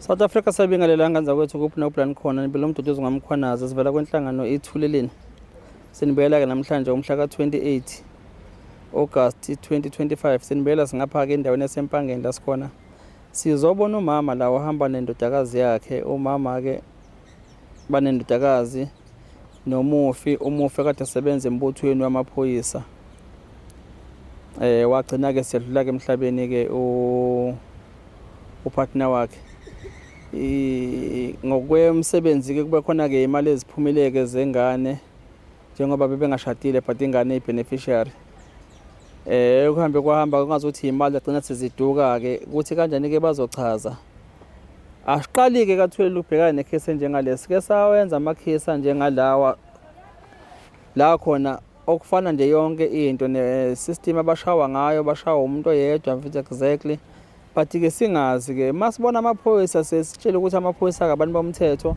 South Africa sabingelelanga nza kwethu kuphi noplan khona nibela umduduzo ngamkhwanaza sivela kwenhlangano ithuleleni. Sinibela ke namhlanje umhla ka-28 August 2025 sinibela singapha ke endaweni yaseMpangeni la sikhona. Sizobona umama la ohamba nendodakazi yakhe. Umama ke banendodakazi nomufi kade esebenza embuthweni wamaphoyisa. Wagcina ke sedlula ke emhlabeni ke upartner wakhe. Ngokwemsebenzi ke kube khona ke imali eziphumileke zengane njengoba bebengashadile but ingane beneficiary. Ukuhambe kwahamba kungazuthi imali agcina seziduka ke ukuthi kanjani ke bazochaza. Asiqali ke kathulele ubhekana necase enjengalesi ke sawenza amakhisi njengalawa la khona okufana nje yonke into ne-system abashawa ngayo bashawa umuntu oyedwa futhi exactly. But ke singazi ke masibona amaphoyisa sesitshela ukuthi amaphoyisa akabantu bomthetho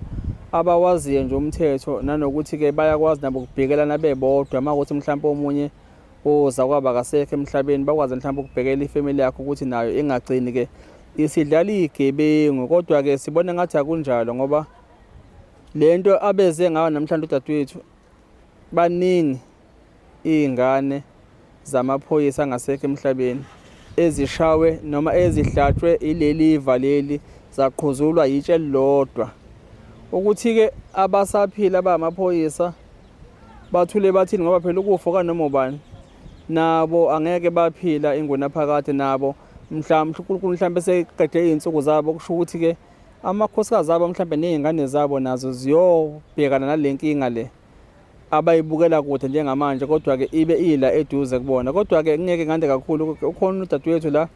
abawaziyo nje umthetho nanokuthi ke bayakwazi nabo ukubhekelana bebodwa makuthi mhlawumbe omunye oza kwaba kasekho emhlabeni bakwazi mhlawumbe ukubhekela ifamily yakhe ukuthi nayo ingagcini ke isidlala igebengu. Kodwa ke sibone ngathi akunjalo ngoba lento abeze ngayo namhlanje udadewethu baningi izingane zamaphoyisa ngasekho emhlabeni ezishawe noma ezihlatshwe ileli ivaleli zaqhuzulwa itshe lodwa ukuthi ke abasaphila abamaphoyisa bathule bathini ngoba phela ukufa kanoma ubani nabo angeke baphila ingona phakade nabo mhlawumbe seqede izinsuku zabo kusho ukuthi ke amakhosikazi abo mhlawumbe nezingane zabo nazo ziyobhekana nalenkinga le abayibukela kude njengamanje kodwa ke ibe ila eduze kubona. Kodwa ke ngeke ngande kakhulu ukhona udadewethu la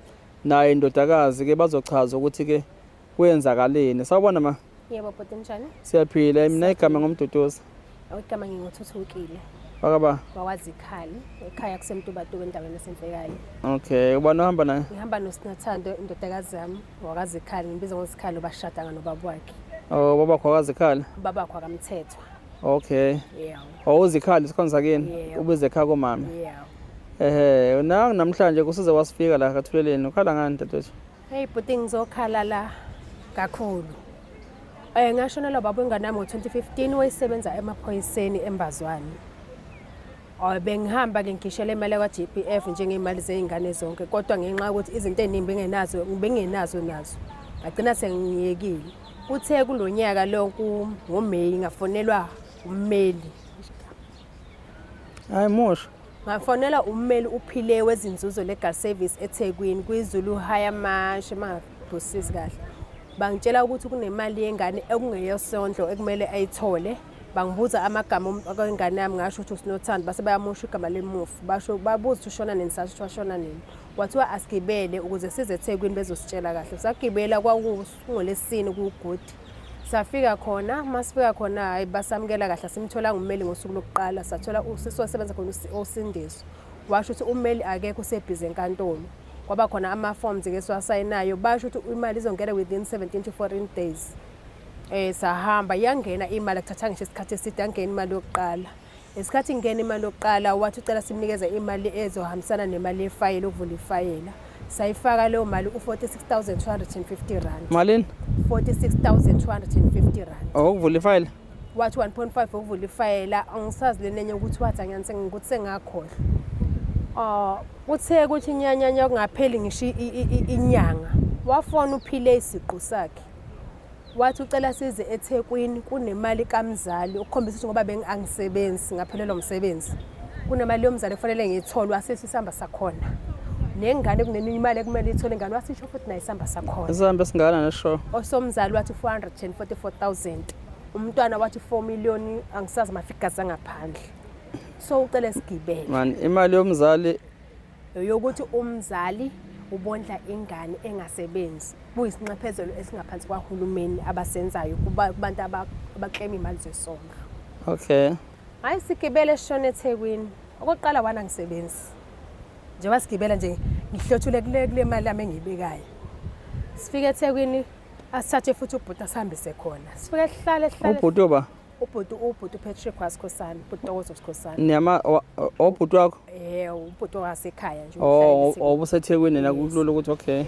naye indodakazi ke bazochaza ukuthi ke kwenzakaleni. Sawubona ma. Yebo bhuti njani? Siyaphila. Mina igama ngomduduzi. Igama ngingothuthukile. Bakaba Wakwazi ikhali ekhaya kusemtubatuba endaweni yasemfekali. Okay, ubani ohamba naye? Ngihamba noSinathando indodakazi yami wakazi ikhali ngibiza ngosikhali bashada nobaba wakhe. Oh, baba wakho wakazi ikhali? Baba wakho akamthethwa. Okay. Yeah. Uzikhali sikhonza kini ubize ekhaya komama. Yeah. Namhlanje kusize wasifika la kathuleleni ukhala ngani dadewethu? Hey bhuti ngizokhala la kakhulu. Ngashonela baba ingane yami ngo-2015 wayesebenza emaphoyiseni eMbazwane. Bengihamba ke ngishela imali kwa-GPF njengemali zeingane zonke kodwa ngenxa ukuthi izinto eziningi bengenazo nazo. Agcina sengiyekile. Uthe kulonyaka lonke ngoMeyi ngafonelwa ummeli. Hayi musho. Ngafonela ummeli uphile wezinzuzo legal service eThekwini kwiZulu Higher Marsh emabhosisi kahle. Bangitshela ukuthi kunemali yengane ekungeyosondlo ekumele ayithole. Bangibuza amagama akengane yami ngasho ukuthi uSinothando base bayamusha igama lemufi. Basho babuza ukuthi ushona nini sathi washona nini. Kwathiwa asigibele ukuze size eThekwini bezositshela kahle. Sagibela kwakungolesini kuGudi. Safika khona masifika khona hayi basamukela kahle simthola ngummeli ngosuku lokuqala sathola usisi osebenza khona uSindiso. Washo ukuthi ummeli akekho usebhizi enkantolo. Kwaba khona ama-forms ke siwasayinayo basho ukuthi imali izongena within 17 to 14 days. Sahamba yangena imali akuthatha ngisho isikhathi eside yangena imali yokuqala. Isikhathi ingena imali yokuqala wathi ucela simnikeze imali ezohambisana nemali yefayile ukuvula ifayela. Sayifaka leyo mali u46,250 rand. Malini? 46,250 rand. Ukuvula ifayela? Wathi 1.5 ukuvula ifayela angisazi lenenye ukuthi wathi angiyanise ngikuthi sengakhohlwa. Uthe ukuthi inyanyanya kungapheli ngisho inyanga. Wafona uphile isiqu sakhe. Wathi ucela size eThekwini kunemali kaMzali ukukhombisa ukuthi ngoba bengisebenzi ngaphelelwa umsebenzi. Kunemali yomzali kufanele ngiyithole wasisihamba sakhona. Nengane kuneminye imali ekumele ithole ngane wasisho futhi nayo isihamba sakhona. Isihamba singana nesho. Osomzali wathi 444,000. Umntwana wathi 4 million angisazi amafigures angaphandle. So ucela sigibele. Man imali yomzali yokuthi umzali ubondla ingane engasebenzi kuyisinxephezelo esingaphansi kwaHulumeni abasenzayo kubantu abaclaim imali zesondlo. Okay. Hayi sigibele sishone eThekwini. Okokuqala wana ngisebenzi. Njengoba sigibela nje ngihlothule kule mali yami engiyibekayo. Sifike eThekwini asithathe futhi ubhuti asihambise khona. Sifike sihlale. Ubhuti oba? Ubhuti Patrick wasikhosana, ubhuti Wasikhosana. Niyama ubhuti wakho? Ubhuti wasekhaya nje. UbuseThekwini nakulula ukuthi okay.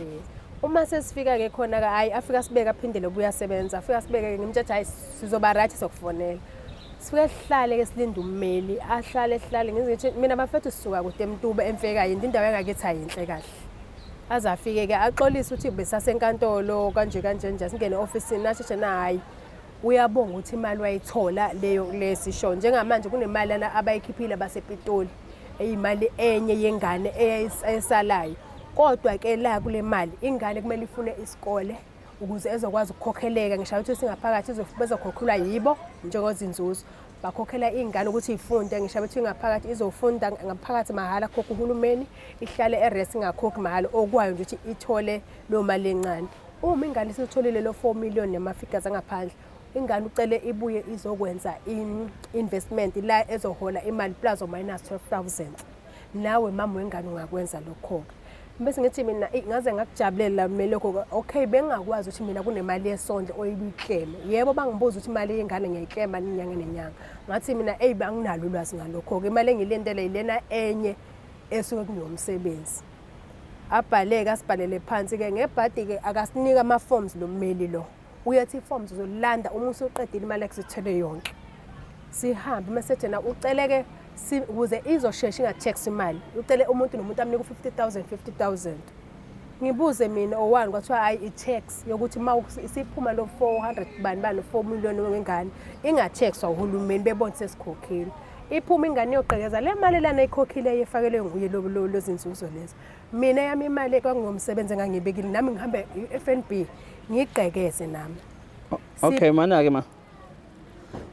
Uma sesifika-ke khona-ke hhayi afika sibeke aphindele ubuya asebenza. Afika sibeke-ke ngimtshathi hhayi sizoba right sokufonela. Sifike sihlale-ke silinde ummeli, ahlale ngizithi mina bafethu sisuka kude eMtuba emfeka yini indawo yangakithi ayinhle kahle. Aze afike-ke axolise ukuthi besasenkantolo kanje nje singene e-ofisini nasho hhayi uyabonga ukuthi imali wayithola leyo lesisho. Njengamanje kunemali lana abayikhiphile basePitoli eyimali enye yengane eyisalayo. Kodwa-ke la kule mali ingane kumele ifune isikole ukuze ezokwazi ukukhokheleka. Ngisho ukuthi singaphakathi bezokhokhelwa yibo njengozinzuzo. Bakhokhela ingane ukuthi ifunde. Ngisho ukuthi ingaphakathi izofunda ngaphakathi mahhala khokha uhulumeni, ihlale erest ingakhokhi mahhala okwayo nje ukuthi ithole lo mali encane. Uma ingane isitholile lo 4 million nemafigures angaphandle, ingane ucele ibuye izokwenza investment la ezohola imali plus or minus 12,000. Nawe mama wengane ungakwenza lokho. Bese ngithi mina ngaze ngakujabulela lokho. Okay, bengakwazi ukuthi mina kunemali yesondlo oyibikleme. Yebo bangibuza ukuthi imali yengane ngiyayiklema inyanga nenyanga. Ngathi mina banginalo ulwazi ngalokho. Imali engilendele ilena enye esuke kunomsebenzi. Abhaleke asibhalele phansi-ke ngebhadi-ke akasinika ama-forms lo mmeli lo. Uyathi i-forms uzolanda uma usuqedile imali ekusithele yonke. Sihambe mase thena uceleke ukuze izoshesha inga-tax imali. Ucele umuntu nomuntu amnika u50,000. Ngibuze mina owani kwathiwa hayi i-tax yokuthi isiphuma lo 400 bani 4 million wengane inga-taxwa uhulumeni bebona sesikhokhile. Iphuma ingane yoqhekeza le mali lana ikhokhile efakelwe nguye lo zinzuzo lezi. Mina yami imali kwangomsebenzi engangibekile nami ngihambe i-FNB ngigqekeze nami. Okay mana-ke ma.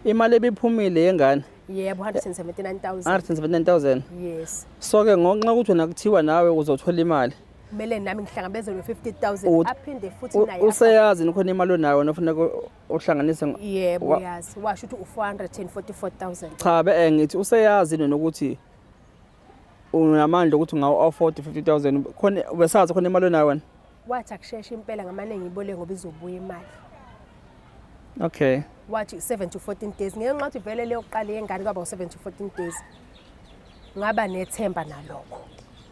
Imali ebiphumile yengane. Yebo 179,000. 179,000. Yes. So-ke ngonxa ukuthi wena kuthiwa nawe uzothola imali. Kumele nami ngihlangabezele 50,000 aphinde futhi naye. Useyazi khona imali onayo nofuneka uhlanganise. Yebo yazi. Washo ukuthi u444,000. Cha ngithi useyazi nokuthi unamandla ukuthi ungawu-afford 50,000 khona besazi khona imali onayo wena. Wathi akusheshe impela ngamane ngibole ngoba izobuya imali. Okay. Wathi 7 to 14 days. Ngenxa ukuthi vele leyo qala yengane kwaba u7 to 14 days. Ngaba nethemba nalokho.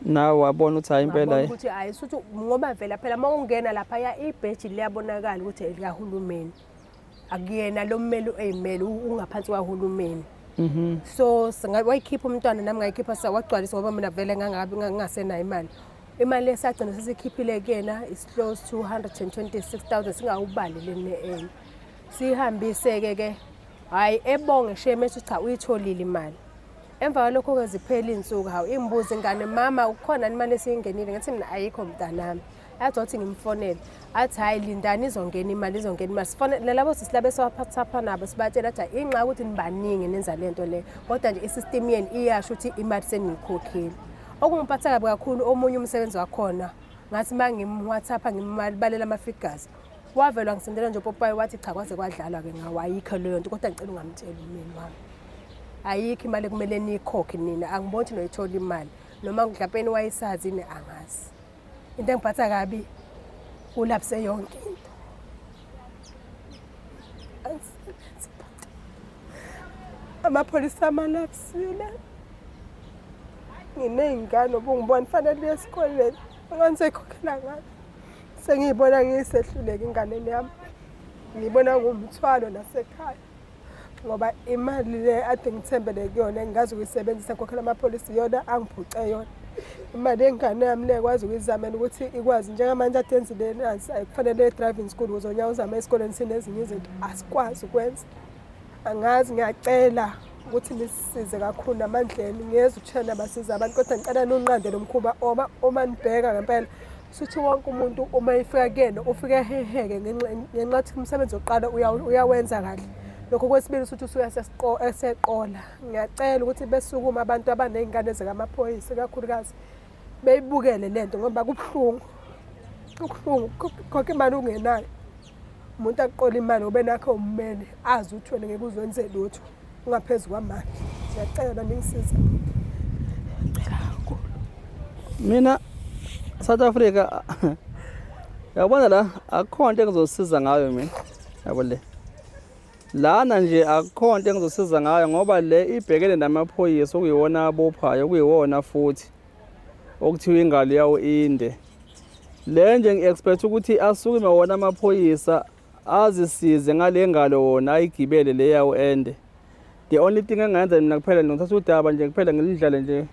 Nawe wabona ukuthi hayi impela ukuthi hayi suthi ngoba vela phela mawungena lapha ya ibheji liyabonakala ukuthi elikahulumeni. Akuyena lo mmeli eyimeli ungaphansi kwaHulumeni. So wayikhipha umntwana nami ngayikhipha sawagcwalisa ngoba mina vele ngangasenayo imali. Imali esagcina sesikhiphile kuyena is close to 126,000 singawubali lene enye. Sihambise-ke hayi ebonge sheme cha uyitholile imali. Emva kwalokho ke ziphela insuku hawu imbuzi ingane mama ukhona imali esiyingenile ngathi mina ayikho mntanami. Yathi wathi ngimfonele athi hayi lindani izongena imali sifonele labo sisilabe sewaphatha nabo sibatshela athi inxa ukuthi nibaningi nenza lento le kodwa nje isystem yeni iyasho ukuthi imali seniyikhokhile. Okungiphatha kabi kakhulu omunye umsebenzi wakhona ngathi mangimWhatsApp ngimbalela ama-figures. Wavela ngisendela nje uPopayi wathi cha kwaze kwadlalwa-ke ngawo ayikho leyo nto kodwa ngicela ungamtsheli umyeni wami. Ayikho imali kumele niyikhokhe nina angiboni ukuthi noyithola imali noma ngidlampeni wayisazi angazi. Into engiphatha kabi ulapse yonke into. Amapholisa amalapsile. Nginey'ngane obungibona fanele esikoleni angisekhokhela ngalo. Sengiyibona ngisehluleka inganeni yami. Ngiyibona ngumthwalo nasekhaya. Ngoba imali le ade ngithembele kuyona engazi ukuyisebenzisa ngokhokhela amapholisi yona angiphuce yona. Imali yengane yami le kwazi ukuyizamela ukuthi ikwazi njengamanje ade enzile nansi akufanele driving school uzonyawo uzame esikoleni sinezinye izinto asikwazi ukwenza. Angazi ngiyacela ukuthi nisize kakhulu namandleni ngiyeza ukushana basiza abantu kodwa ngicela nonqande lomkhuba uma nibheka ngempela sithi wonke umuntu uma ifika kuyena ufika heheke ngenxa yokuthi umsebenzi oqala uyawenza kahle. Lokho kwesibili ukuthi usuya eseqola. Ngiyacela ukuthi besukuma abantu abanezingane zikaMaphoyisa kakhulukazi beyibukele lento ngoba kubhlungu. Kubhlungu konke imali ungenayo. Umuntu aqola imali ube nakho ummeli azi ukuthi wena ngeke uzwenze lutho ungaphezulu kwamali. Ngiyacela ningisize. Ngicela kakhulu. Mina South Africa yabona la akukho into engizosiza ngayo mina. Yabo le. Lana nje akukho into engizosiza ngayo ngoba le ibhekene namaphoyisa okuyiwona abophayo okuyiwona futhi okuthiwa ingalo yawo inde. le nje ngi-expect ukuthi asuke wona amaphoyisa azisize ngale ngalo wona ayigibele le yawo ende. The only thing engenza mina kuphela ngithatha udaba nje kuphela ngilidlale nje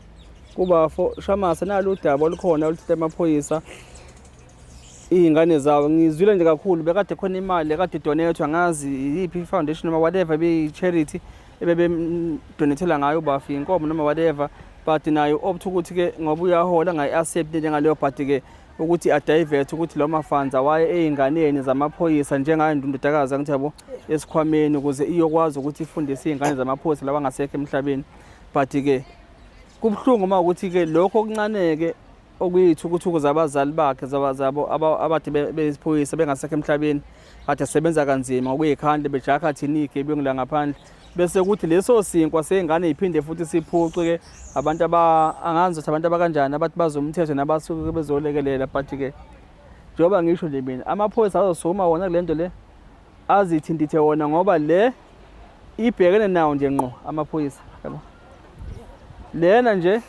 kubafo Shamasa nalo udaba olukhona oluthethe amaphoyisa iy'ngane zawo. Ngizwile nje kakhulu bekade khona imali ekade idonethwa ngazi yiphi i-foundation noma whatever beyi-charity ebebemdonethela ngayo ubafi inkomo noma whatever, but nayo opt ukuthi-ke ngoba uyahola ngayi-accept njengaleyo, but-ke ukuthi adivert ukuthi lo mafunds awaye ey'nganeni zamaphoyisa njengayo ndundodakazi angithi yabo esikhwameni ukuze iyokwazi ukuthi ifundise iy'ngane zamaphoyisa laba ngasekho emhlabeni. But-ke kubuhlungu uma ukuthi-ke lokho okuncane-ke okuyithukuthuku zabazali bakhe zabo abade besiphoyisa bengasekho emhlabeni kade asebenza kanzima ngokuy'khandla bejakha thinikhe beyongila ngaphandle, bese kuthi leso sinkwa sey'ngane yiphinde futhi siphucwe-ke abantu angazi ukuthi abantu abakanjani abathi bazomthetho nabasuke bezolekelela. But-ke njengoba ngisho nje mina amaphoyisa azosukuma wona kule nto le azithintithe wona ngoba le ibhekene nawo nje ngqo amaphoyisa yabo. Lena nje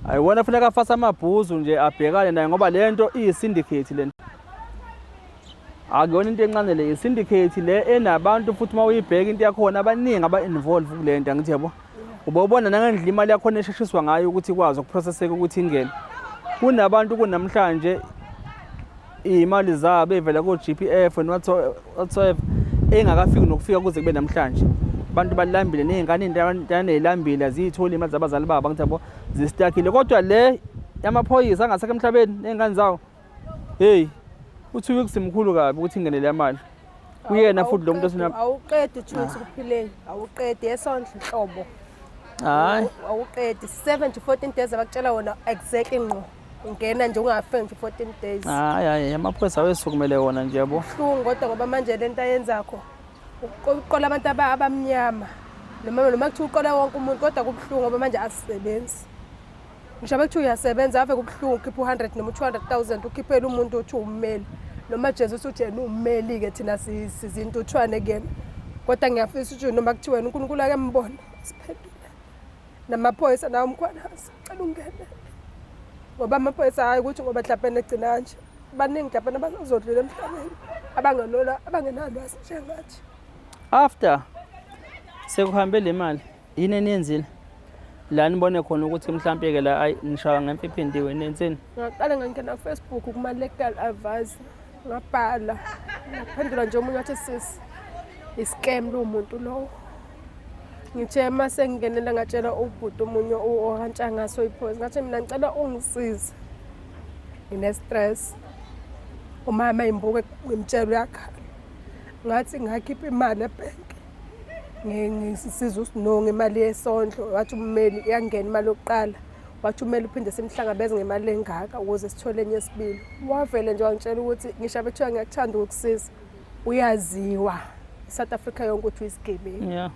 ayiwona funeka afase amabhuzu nje abhekane nayo ngoba le nto iyi-syndicate le nto. Akuyona into encane le, i-syndicate le enabantu futhi uma uyibheka into yakhona abaningi aba-involve kule nto angithi yabo. Ubona nangendlela imali yakhona esheshiswa ngayo ukuthi ikwazi ukuprocesseka ukuthi ingene. Kunabantu kunamhlanje iy'mali zabo ey'vela ko-GPF and whatsoever engakafiki nokufika kuze kube namhlanje. Abantu balambile ney'ngane intana ey'lambile aziy'tholi imali zabazali babo angithi yabo zistakile. Kodwa le yamaphoyisa angasekho emhlabeni ney'ngane zawo, hey uthi weeks mkhulu kabi ukuthi ingene le mali kuyena futhi lo muntu osina awuqedi uthi kuphileni awuqedi esondla inhlobo. Hayi awuqedi 7 to 14 days abakutshela wona exactly ngqo ingena nje ungafiki nje 14 days. hayi amaphoyisa awesukumele wona nje yabo. Kuhlungu kodwa ngoba manje lento ayenzakho uqola abantu abamnyama noma kuthiwa uqola wonke umuntu kodwa kubuhlungu ngoba manje asisebenzi. Ngisho bekuthiwa uyasebenza ave kubuhlungu ukhipha 100 noma 200,000 ukhiphela umuntu othi ummeli noma Jesus uthi yena ummeli-ke thina sizintuthwane kuyena. Kodwa ngiyafisa ukuthi noma kuthiwa wena uNkulunkulu ake mbone siphendule namaphoyisa nawo mkhwanazi cela ungene ngoba amaphoyisa hayi ukuthi ngoba mhlawumbe egcina kanje baningi mhlawumbe abazodlula emhlabeni abangenalwazi njengathi. After sekuhambe le mali yini eniyenzile la nibone khona ukuthi mhlawumbe-ke la ayi nishaya ngempiphindiwe nenzeni? Ngaqala ngangena Facebook kuma-legal advice ngabhala ngaphendula nje omunye wathi sisi i-scam lo muntu lowo. Ngithe uma sengingenela ngatshela ubhuti omunye ohantshangaso iphoyisa ngathi mina ngicela ungisize ngine-stress. Umama imbuke ngimtshela uyakhala ngathi ngakhipha imali ebhenki ngisiza uSinongo imali yesondlo wathi ummeli iyangena imali yokuqala wathi ummeli uphinde simhlangabeze ngemali engaka ukuze sithole enye esibili. Wavele nje wangitshela ukuthi ngisho bethiwa ngiyakuthanda ukukusiza uyaziwa South Africa yonke ukuthi uyisigebengu. Yeah,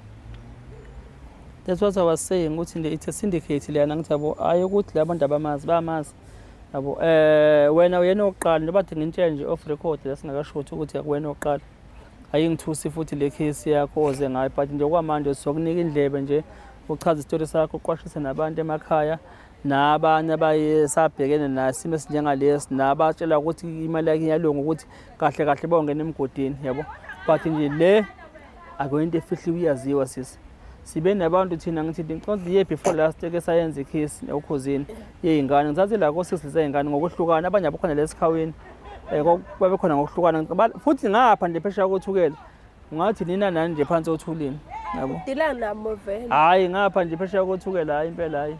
that's what I was saying ukuthi it's a syndicate leyana ngithi yabo hayi ukuthi la bantu abamazi bayamazi yabo. Wena uyena oqala njengoba bathi ngintshela nje off record la singakashothi ukuthi akuwena oqala ayingithusi futhi le case yakho oze ngayo, but nje kwamanje sizokunika indlebe nje uchaza isitori sakho uqwashise nabantu emakhaya nabanye abayesabhekene nasimo esinjengalesi nabatshela ukuthi imali yakhe iyalunga ukuthi kahle kahle bongena emgodini yabo. But nje le akuyinto efihliwe iyaziwa sisi. Sibe nabantu thina ngithi ngicela ye before last ke sayenza icase ekhosini yey'ngane ngithathe la kosisi zey'ngane ngokwehlukana abanye abakhona lesikhaweni kwabe khona ngokuhlukana futhi ngapha nje phesheya kothukela ngathi nina nani nje phansi othulini yabo. Dila nabo vele. Hayi ngapha nje phesheya kothukela hayi impela hayi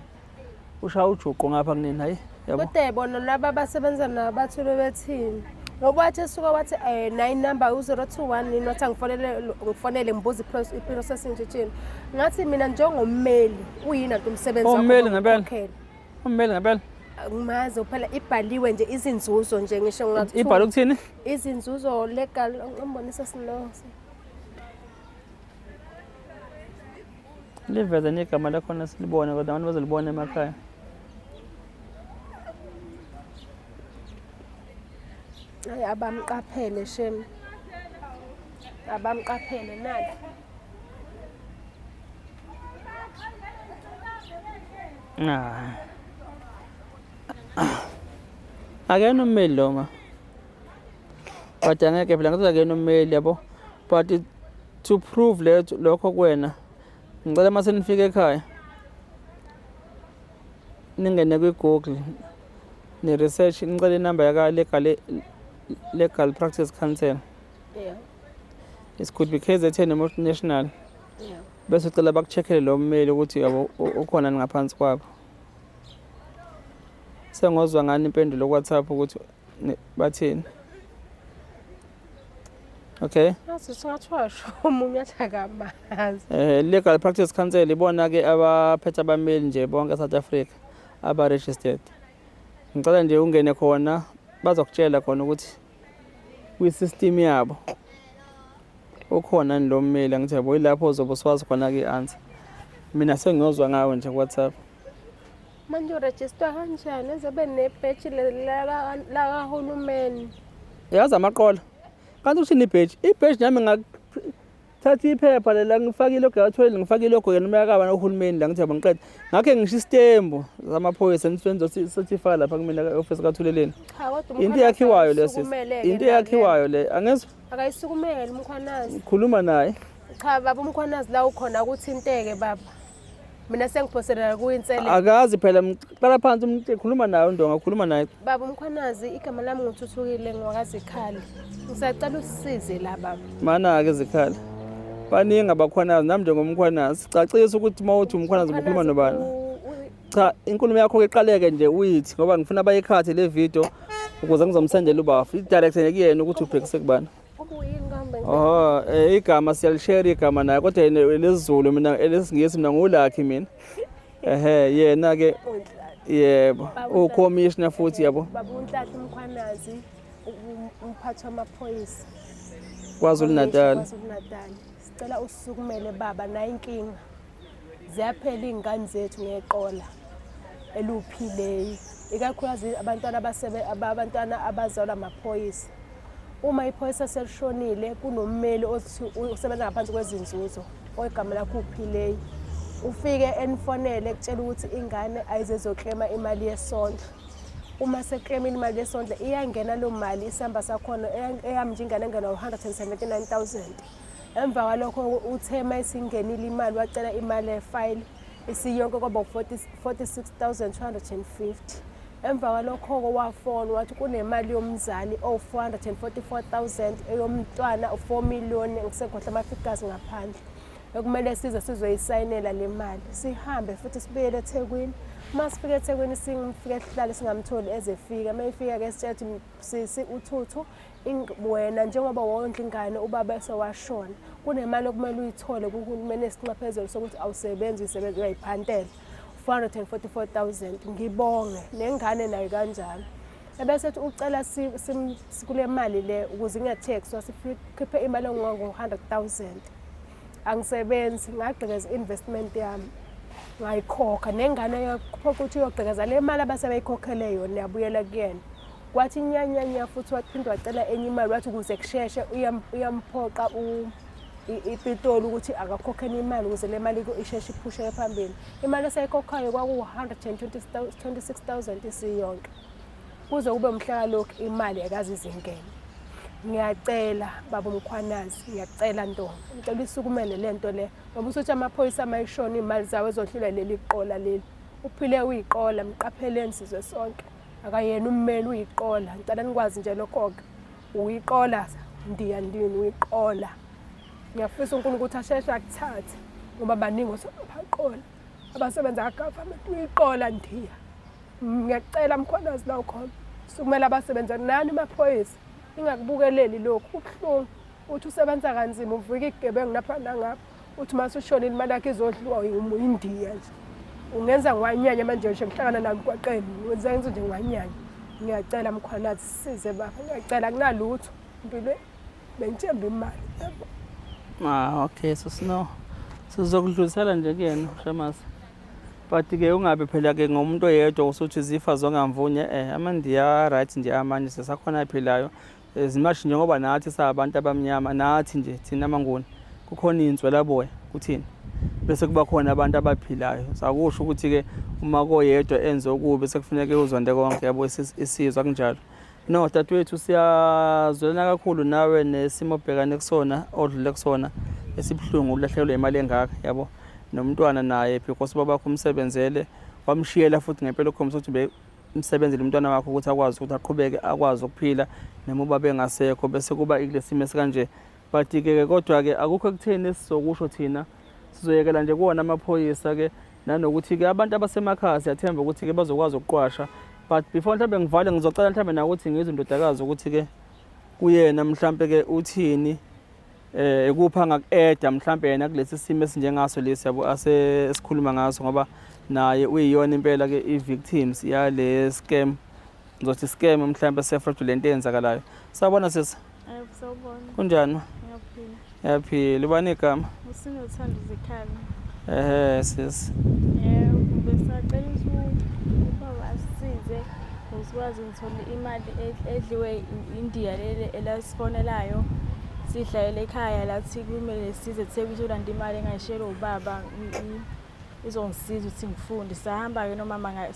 ushaya ujuqu ngapha kunini hayi yabo. Kodwa yibona laba abasebenza nabathule bethini ngoba wathi esuka wathi 9 number 021 nothi ngifonele ngibuza i-processing nje ngathi mina njengommeli uyini antu umsebenzi wakho. Ummeli ngempela. Ummeli ngempela. Ngimazi phela ibhaliwe nje izinzuzo nje ngisho ngathi ibhalo ukuthini izinzuzo legal ngibonisa sinose liveze negama lakhona silibone kodwa abantu bazolibona emakhaya. Hayi abamqaphele shem abamqaphele nani Akuyena ummeli lo ma. But angeke phela ngathi akuyena ummeli yabo. But to prove lokho kuwena ngicela mase nifike ekhaya ningene kwi-Google ne-research nicele inamba legal practice council. Yeah. It could be KZN multinational. Yeah. Bese ucela bakucheckele lo mmeli ukuthi yabo ukhona ngaphansi kwabo. Sengozwa ngani impendulo ku-WhatsApp ukuthi bathini. Okay. Naso singathwasho umunye athakamazi. Legal practice council ibona ke abaphethe abameli nje bonke eSouth Africa aba registered. Ngicela nje ungene khona bazokutshela khona ukuthi kwi-system yabo ukhona ni lo mmeli angithi yabo ilapho uzobe uswazi khona ke answer. Mina sengiyozwa ngawe nje ku-WhatsApp. Manje uregister kanjani ezobe nebheji la kahulumeni? Yazi amaqola. Kanti ushini ibheji? Ibheji nami ngathatha iphepha lela ngifaka ilogo yathwele ngifaka ilogo yena umyakaba nohulumeni la ngithi yabo ngiqeda. Ngakhe ngisho istembu zamaphoyisa certify lapha kumina e-office kaThuleleni. Cha kodwa Into yakhiwayo leso. Into yakhiwayo le angezwa akayisukumele umkhwanazi. Khuluma naye. Cha baba umkhwanazi la ukhona ukuthinteke baba. Mina sengiphoselela kuyinselelo. Akazi phela ngiqala phansi umuntu ekhuluma naye ndonga khuluma naye. Baba umkhwanazi igama lami ngithuthukile ngiwakazi ikhali. Ngisacela usisize la baba. Mana ke zikhali. Baningi abakhwanazi nami njengomkhwanazi. Cacisa ukuthi mawuthi umkhwanazi ukhuluma nobani. Cha inkulumo yakho iqaleke nje uyithi ngoba ngifuna bayikhathe le video ukuze ngizomsendela ubafu. I-direct nekuyena ukuthi ubhekise kubani. Igama siyalishare igama naye kodwa lesizulu mina elesingisi mina ngulakhi mina. Yena ke yebo ucommissioner futhi yabo. Baba uNhlanhla umkhwanazi umphathi wamaphoyisa. KwaZulu Natal. Sicela usukumele baba na inkinga. Ziyaphela ingane zethu ngeqola eluphileyo. Ikakhulukazi abantwana abazalwa amaphoyisa. Uma iphoyisa selishonile kunommeli osebenza ngaphansi kwezinzuzo ogama lakho uphileyo. Ufike enifonele ekutshela ukuthi ingane ayizezoklema imali yesondlo. Uma seklema imali yesondlo iyangena lo mali isamba sakhona eyamjingane ngena 179,000. Emva kwalokho uthema isingenile imali wacela imali efile isiyonke kwaba 46,250. Emva kwalokho wafona wathi kunemali yomzali o444,000 eyomntwana u4 million ngisekhohla amafigures ngaphandle. Ekumele sizoyisayinela le mali. Sihambe futhi sibuyele eThekwini. Masifika eThekwini singifike esihlale singamtholi ezefika. Mayifika ke sithathe uthuthu wena njengoba wondla ingane ubaba esewashona. Kunemali okumele uyithole kuhulumeni esiqaphezelo sokuthi awusebenzi isebenzi uyayiphantela. 444,000 ngibonge nengane nayo kanjalo. Ebese ucela sikule mali le ukuze ingathexwa sikhiphe imali engango 100,000. Angisebenzi ngagqekeza investment yami. Ngayikhokha nengane yakho ukuthi uyogqekeza le mali abasebeyikhokhele yona yabuyela kuyena. Kwathi nyanya futhi waphinde wacela enye imali wathi ukuze kusheshe uyamphoqa iPitoli ukuthi akakhokheni imali ukuze le mali isheshe iphusheke phambili. Imali esayikhokhayo kwaku 126,000 isiyonke. Kuze kube umhla lokho imali akazi izingene. Ngiyacela baba umkhwanazi, ngiyacela ntombi. Ngicela isukumele lento le. Ngoba usuthi amaphoyisa amayishona imali zawo ezohlula leli qola leli. Uphile uyiqola mqapheleni sizwe sonke. Akayena ummeli uyiqola. Ngicela nikwazi nje lokho ke. Uyiqola ndiyandini uyiqola. Ngiyafisa uNkulunkulu ukuthi asheshe akuthathe ngoba baningi osebaqola abasebenza kaGovernment uyiqola ndiya. Ngiyacela mkhwanazi la ukhona. Sukumele abasebenza nani amaphoyisa. Ingakubukeleli lokhu ubhlungu uthi usebenza kanzima uvika igebengu lapha nangapha uthi masushonile imali yakhe izodliwa uyindiya nje. Ungenza ngwanyanya manje nje ngihlangana nami kwaqeni wenza nje ngwanyanya. Ngiyacela mkhwanazi size baba. Ngiyacela kunalutho impilo bengithemba imali yabo. Okay sino sizokudlulisela nje kuyena Shamasi. But ke ungabe phela ke ngomuntu oyedwa usuthi zifa zongamvunye amandiya right nje amanje sesakhona iphilayo ezimashi njengoba nathi sabantu abamnyama nathi nje thina manguni kukhona inzwe laboya kuthini bese kuba khona abantu abaphilayo. Sakusho ukuthi-ke uma koyedwa enze okubi sekufuneka uzonde konke yabo isizwe kunjalo. No dadewethu siyazwelana kakhulu nawe nesimo obhekane kusona odlule kusona esibuhlungu ukulahlekelwa imali engaka yabo. Nomntwana naye because babakho umsebenzele wamshiyela futhi ngempela ukhombisa ukuthi umsebenzele umntwana wakho ukuthi akwazi ukuthi aqhubeke akwazi ukuphila noma uba bengasekho bese kuba ikulesimo esikanje. But-ke kodwa-ke akukho ekutheni esizokusho thina sizoyekela nje kuwona amaphoyisa-ke nanokuthi-ke abantu abasemakhaya siyathemba ukuthi-ke bazokwazi ukuqwasha. But before mhlawumbe ngivale ngizocela mhlawumbe nawe ukuthi ngizwe indodakazi ukuthi-ke kuyena mhlawumbe-ke uthini ekupha ngaku-eda mhlawumbe yena kulesi simo esinjengaso lesi yabo esikhuluma ngaso ngoba naye uyiyona impela-ke i-victims yale scam. Ngizothi scam mhlawumbe se-fraudulent eyenzakalayo. Sawubona sisi. Sawubona. Kunjani? Ngiyaphila. Yaphila. Ubani igama? Usinothando Zikhali. Sisi. Besacela ubaba asisize ukwazi ngithole imali edliwe India lele elasifonelayo. Sidlalela ekhaya lathi kumele size eThekwini ulanda imali engayishela ubaba izongisiza ukuthi ngifunde. Sahamba-ke nomama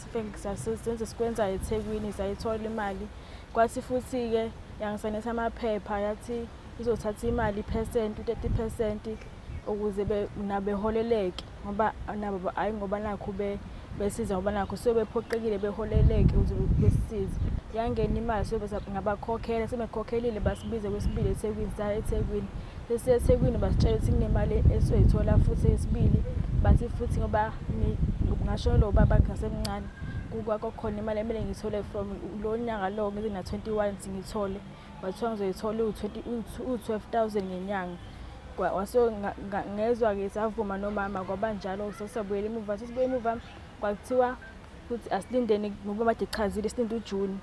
senze sikwenza eThekwini sayithola imali. Kwathi futhi-ke yangisanisa amaphepha yathi izothatha imali iphesenti 30% ukuze nabo beholeleke ngoba nabo hayi ngoba nakho besiza ngoba nakho sebephoqekile beholeleke ukuze besisize. Yangena imali ngabakhokhela sebekhokhelile basibize kwesibili eThekwini sa eThekwini. Sesiye eThekwini basitshela ukuthi kunemali esoyithola futhi esibili bathi futhi ngoba ngasho lo baba ngasemncane kukhona imali emele ngithole from lo nyanga lo ngize na 21 ngithole bathiwa ngizoyithola u12,000 ngenyanga. Waso ngezwa ke savuma nomama kwaba njalo sesabuyela emuva sesibuye emuva kwathiwa futhi asilindeni ngoba manje ichazile silinde uJune.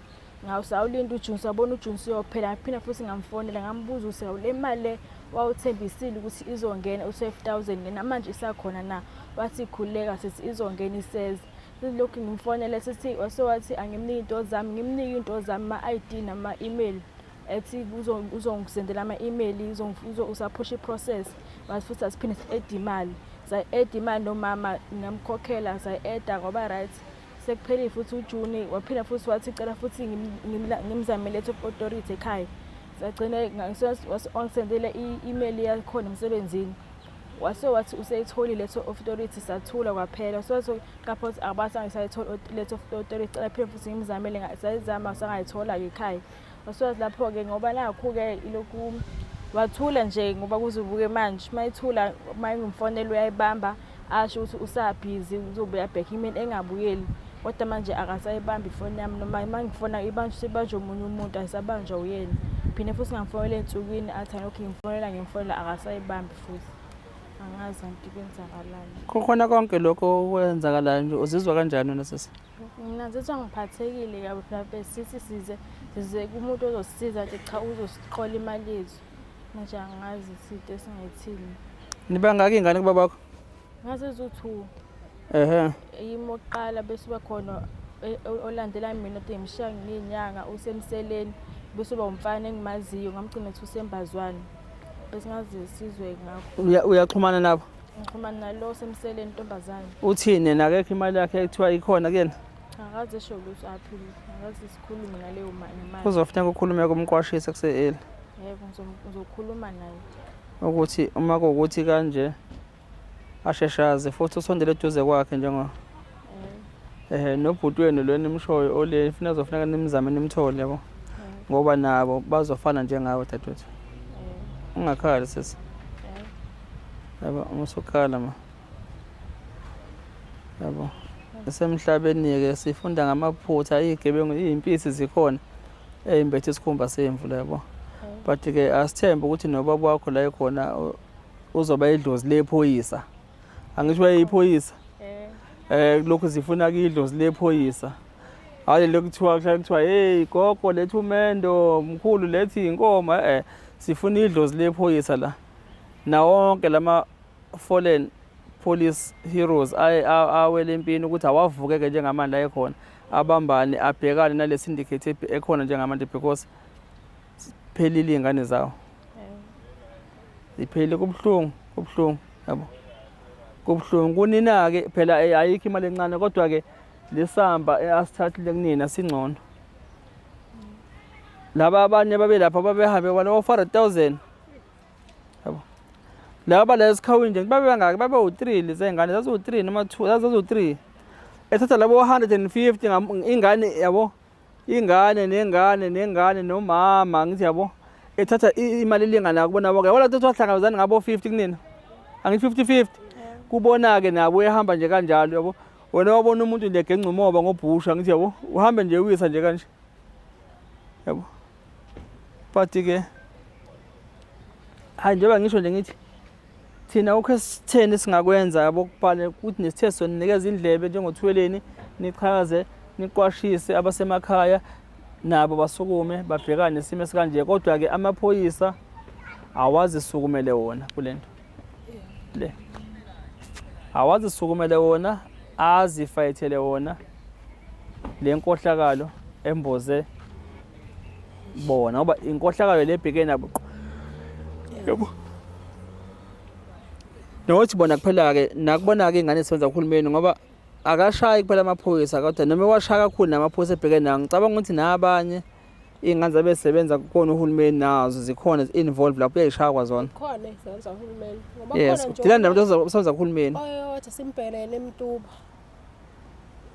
Ngawusawulinda uJune sabona uJune siyophela ngaphina futhi ngamfonela ngambuza ukuthi le mali le wawuthembisile ukuthi izongena u12,000 ngena manje isakhona na. Wathi khuleka sithi izongena iseza. Lokhu ngimfonela sithi wathi angimniki into zami ngimniki into zami ama-ID nama-email ethi uzongisendela ama-email usaphusha i-process. Wathi futhi asiphinde si-add imali sayi-add imali nomama ngamkhokhela sayi-adda ngoba right sekuphelile futhi uJune waphila futhi wathi cela futhi ngimzamele letter of authority ekhaya. Sagcina ngisendele i-email yakhona emsebenzini wathi useyitholile letter of authority sathula kwaphela. Kapho abasanga sayithola letter of authority cela phela futhi ngimzamele sayizama sangayithola-ke ekhaya. Lapho-ke ngoba nakho-ke ilokhu wathula nje ngoba kuzobuke manje mayithula mayengimfonela uyayibamba asho ukuthi usabhizi uzobuya back email engabuyeli kodwa manje akasayibambi ifoni yami noma mangifona ibanjwe omunye umuntu ayisabanjwa uyena. Phinde futhi ngamfonela ensukwini athi lokho ngimfonela akasayibambi futhi angazi anti kwenzakalani. Kukhona konke lokho kwenzakalayo nje uzizwa kanjani wena sisi? Mina ngizizwa ngiphathekile kabi phela sithi size kumuntu ozosisiza nje cha uzosiqola imali yethu. Manje angazi izinto esingayithini. Nibangaki ingane kubabakho? Ngaze u2. Yimo oqala bese bakhona olandela mina othi ngimshiya nginyanga usemseleni bese uba umfana engimaziyo ngamgcina ethi usembazwana. Bese ngaze sizwe ngakho. Uyaxhumana nabo? Ngixhumana nalo semseleni intombazana. Uthini nakekho imali yakhe ekuthiwa ikhona kuyena? Akaze esho lutho aphile. Akaze sikhulume ngaleyo mali. Kuzofuneka ukhulume kumqwashisa kuse-early. Yebo ngizokhuluma naye. Ukuthi uma kuwukuthi kanje asheshaze futhi usondele eduze kwakhe njengoba nobhuti wenu lo nimshoyo ole funa zofuneka nimzame nimthole yabo ngoba nabo bazofana njengawe dadewethu. Ungakhali sisi. Yabo umusukhala ma. Yabo esemhlabeni-ke sifunda ngamaphutha izigebengu izimpisi zikhona ezimbethe isikhumba semvula yabo. But-ke asithembe ukuthi nobaba wakho la ekhona uzoba idlozi lephoyisa. Angisho iphoyisa. Lokho zifuna idlozi lephoyisa. Hayi lokuthiwa hey gogo letha umendo mkhulu lethi inkoma sifuna idlozi lephoyisa la. Na wonke lama fallen police heroes awele empini ukuthi awavukeke njengamanje la ekhona abambane abhekane nale syndicate ekhona njengamanje because phelile ingane zawo. Iphele kubhlungu yabo. kubuhlungu kunina-ke phela ayikho imali encane kodwa-ke lesamba asithathile kunina singcono. Laba abanye babelapha babehambe bona 400,000 yabo. Laba la esikhawini nje babe bangaki babe u3 lezingane zaziwu3 noma 2 zaziwu3 ethatha labo 150 ingane yabo ingane nomama ngithi yabo ethatha imali elingana kubona bonke wala ukuthi wahlangabezana ngabo 50 kunina angithi 50-50 kubona-ke nabo uyahamba nje kanjalo yabo. Wena wabona umuntu legenca umoba ngobhusha ngithi yabo uhambe nje uyisa nje kanje yabo. But-ke hayi njengoba ngisho nje ngithi thina ukho esitheni singakwenza yabo kubhale ukuthi nesithe sonikeza indlebe njengothweleni nichaze niqwashise abasemakhaya nabo basukume babhekane nesimo esikanje kodwa-ke amaphoyisa awazisukumele wona kulento le awazisukumele wona azifayithele wona le nkohlakalo emboze bona ngoba inkohlakalo lebhekene nabo yabo. Nokuthi bona kuphela-ke nakubona-ke ingane zisebenza kuhulumeni ngoba akashayi kuphela amaphoyisa kodwa noma washaya kakhulu namaphoyisa ebhekene nawo ngicabanga ukuthi nabanye iy'ngane zabesebenza kukhona uhulumeni nazo zikhona involved lapho uyayishaya kwazona. Khona izenza uhulumeni ngoba Yes, khona nje thina nabantu abasebenza kuhulumeni. oyodwa simbhekele eMtuba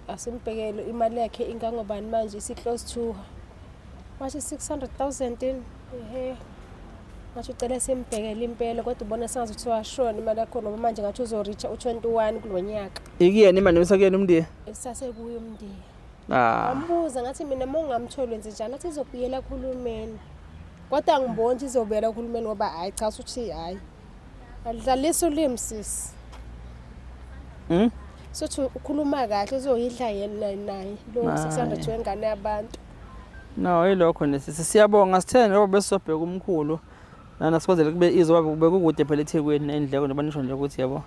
asimbhekele imali yakhe ingangobani manje isi-close to wathi 600,000 ehe ngasho ucela simbhekele impela kodwa ubona sengathi ukuthi washona imali yakho ngoba manje ngathi uzoricha u21 kulo nyaka Ikuyena imali nomsakuyena umndeni. esasekuyo umndeni. Ah, Ngambuza ngathi mina mongamtholi wenze njani athi izobuyela kuhulumeni kodwa angiboni ukuthi izobuyela kuhulumeni ngoba hayi cha uthi hayi adlalisa ulimi sisi sothi ukhuluma kahle uzoyidla yena naye lo 600 wengane yabantu. no yilokho nesi siyabonga sithene ngoba besobheka umkhulu nana sikwazele kube izoba kube kukude phela eThekwini endleko njengoba nisho nje ukuthi yabo.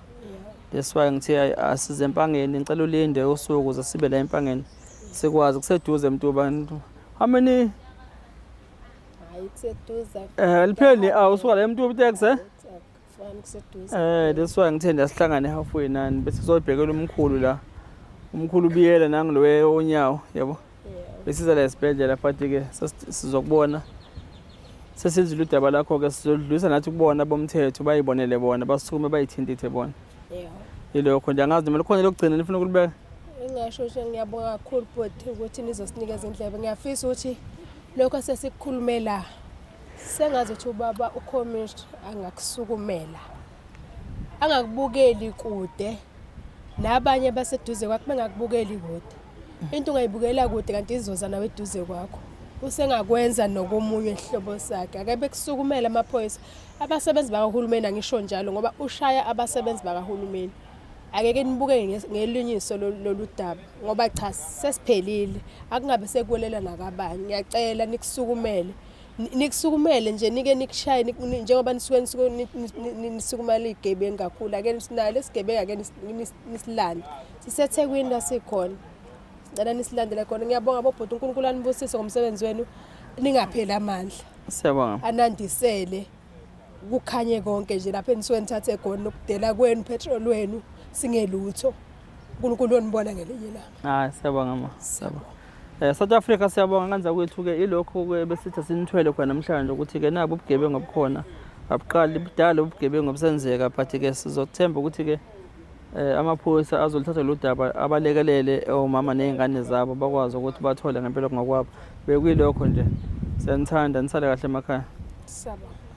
That's why ngithi asize empangeni ngicela ulinde usuku ukuze sibe la empangeni sikwazi kuseduze eMtuba. How many Hayi kuseduza lipheli usuka la eMtuba itaxi kufana kuseduza. that's why ngithanda sihlangane halfway nani bese sizobhekela umkhulu la umkhulu ubiyela nangilowe onyawo yabo. Besiza la esibhedlela but-ke sizokubona sesizile udaba lakho-ke sizodlulisa nathi kubona bomthetho bayibonele bona basukume bayithintithe bona. Yilokho nje angazi noma likhona lokugcina nifuna ukulibeka. Engasho nje ngiyabonga kakhulu futhi ukuthi nizosinikeza indlebe. Ngiyafisa ukuthi lokho sesikukhulume la sengazi ukuthi ubaba uCommissioner angakusukumela angakubukeli kude nabanye baseduze kwakho bengakubukeli kude into ungayibukela kude kanti izoza nawe eduze kwakho usengakwenza nokomunye ihlobo sakhe akabe kusukumela amaphoyisa abasebenzi bakahulumeni angisho njalo ngoba ushaya abasebenzi bakahulumeni akeke nibuke ngelinyiso lolu daba ngoba cha sesiphelile akungabe sekwelela nakabani. Ngiyacela nikusukumele nje nike nikushaye njengoba nisuke nisukumala igebengu kakhulu ake sinalo isigebengu ake nisilande siseThekwini la sikhona sicela nisilandele khona. Ngiyabonga bobhuti uNkulunkulu anibusise ngomsebenzi wenu ningapheli amandla. Siyabonga. Anandisele kukhanye konke nje lapha enisuke nithathe khona ukudela kwenu petrol wenu singelutho uNkulunkulu onibona ngelinye ilanga. Siyabonga ma. Siyabonga. South Africa siyabonga kanza kwethu-ke ilokho-ke besithi sinithwele khona namhlanje ukuthi-ke nabo ubugebengu obukhona abuqali budala ubugebengu obusenzeka but-ke sizothemba ukuthi-ke amaphoyisa azolithatha lo daba abalekelele omama nezingane zabo bakwazi ukuthi bathole ngempela ngokwabo bekuyilokho nje siyanithanda nisale kahle emakhaya. Siyabonga.